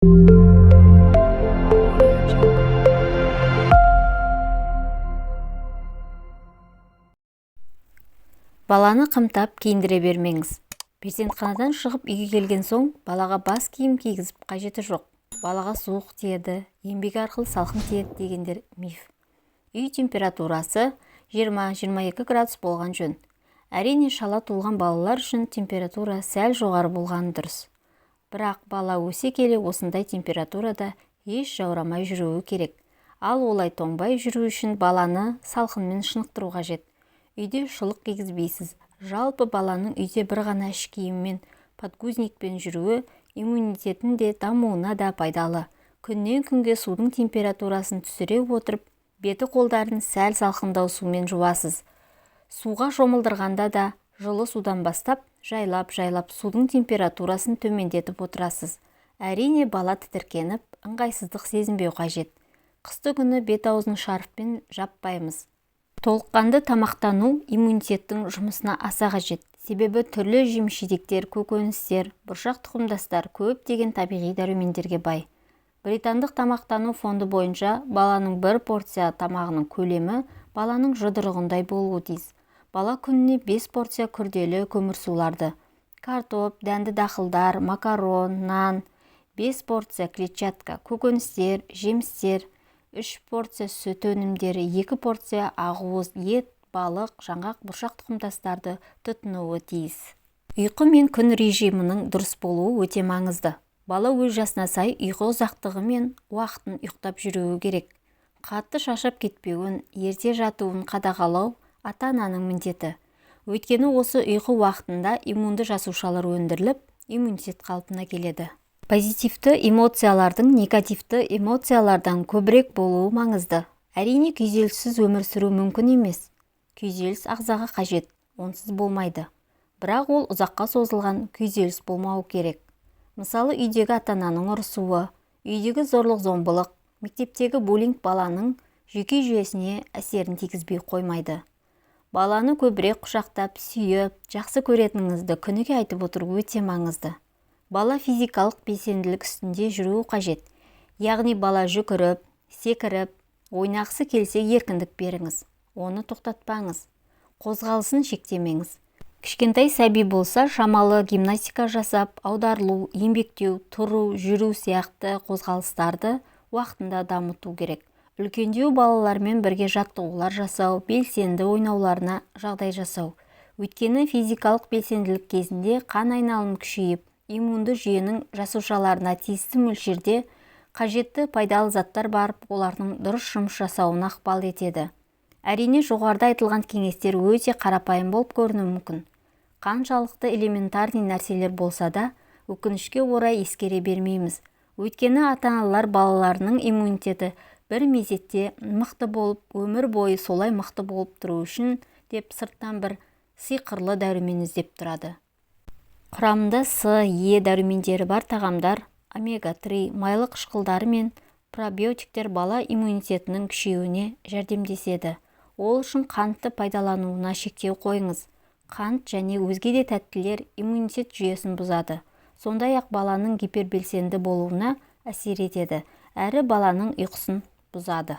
Баланы қымтап киіндіре бермеңіз. Перзентханадан шығып үйге келген соң балаға бас киім кигізіп қажеті жоқ. Балаға суық тиеді, еңбек арқылы салқын тиеді дегендер миф. Үй температурасы 20-22 градус болған жөн. Әрине, шала туылған балалар үшін температура сәл жоғары болғаны дұрыс. Бірақ бала өсе келе осындай температурада еш жаурамай жүруі керек. Ал олай тоңбай жүру үшін баланы салқынмен шынықтыру қажет. Үйде шұлық кигізбейсіз. Жалпы баланың үйде бір ғана іш киіммен, подгузникпен жүруі иммунитеттің де дамуына да пайдалы. Күннен күнге судың температурасын түсіре отырып, беті қолдарын сәл салқындау сумен жуасыз. Суға шомылдырғанда да жылы судан бастап, жайлап судың температурасын төмендетіп отырасыз. Әрине, бала тітіркеніп, ыңғайсыздық сезінбеу қажет. Қысты күні бет-аузын шарфпен жаппаймыз. Толыққанды тамақтану иммунитеттің жұмысына аса қажет. Себебі түрлі жеміс-жидектер, көкөністер, бұршақ тұқымдастар көптеген табиғи дәрумендерге бай. Британдық тамақтану фонды бойынша баланың бір порция тамағының көлемі баланың жұдырығындай болуы тиіс. Бала күніне 5 порция күрделі көмірсуларды, картоп, дәнді дақылдар, макарон, нан, 5 порция клетчатка, көкөністер, жемістер, 3 порция сүт өнімдері, 2 порция ақуыз, ет, балық, жаңғақ, бұршақ тұқымдастарды тұтынуы тиіс. Ұйқы мен күн режимінің дұрыс болуы өте маңызды. Бала өз жасына сай ұйқы ұзақтығы мен уақытын ұйықтап жүруі керек. Қатты шаршап кетпеуін, ерте жатуын қадағалау ата-ананың міндеті. Өйткені осы ұйқы уақытында иммунды жасушалар өндіріліп, иммунитет қалпына келеді. Позитивті эмоциялардың негативті эмоциялардан көбірек болуы маңызды. Әрине, күйзеліссіз өмір сүру мүмкін емес. Күйзеліс ағзаға қажет, онсыз болмайды. Бірақ ол ұзаққа созылған күйзеліс болмауы керек. Мысалы, үйдегі ата-ананың ұрысуы, үйдегі зорлық-зомбылық, мектептегі буллинг баланың жүйке жүйесіне әсерін тигізбей қоймайды. Баланы көбірек құшақтап, сүйіп, жақсы көретініңізді күніге айтып отыру өте маңызды. Бала физикалық белсенділік үстінде жүруі қажет. Яғни бала жүгіріп, секіріп, ойнағысы келсе еркіндік беріңіз. Оны тоқтатпаңыз. Қозғалысын шектемеңіз. Кішкентай сәби болса, шамалы гимнастика жасап, аударылу, еңбектеу, тұру, жүру сияқты қозғалыстарды уақытында дамыту керек. Үлкендеу балалармен бірге жаттығулар жасау, белсенді ойнауларына жағдай жасау. Өйткені физикалық белсенділік кезінде қан айналымы күшейіп, иммунды жүйенің жасушаларына тиісті мөлшерде қажетті пайдалы заттар барып, олардың дұрыс жұмыс жасауына ықпал етеді. Әрине, жоғарыда айтылған кеңестер өте қарапайым болып көрінуі мүмкін. Қаншалықты элементарный нәрселер болса да, өкінішке орай ескере бермейміз. Өйткені ата-аналар балаларының иммунитеті бір мезетте мықты болып, өмір бойы солай мықты болып тұру үшін деп сырттан бір сиқырлы дәрумен іздеп тұрады. Құрамында С, Е дәрумендері бар тағамдар, омега-3 майлы қышқылдары мен пробиотиктер бала иммунитетінің күшеюіне жәрдемдеседі. Ол үшін қантты пайдалануына шектеу қойыңыз. Қант және өзге де тәттілер иммунитет жүйесін бұзады. Сондай-ақ баланың гипербелсенді болуына әсер етеді, әрі баланың ұйқысын бұзады.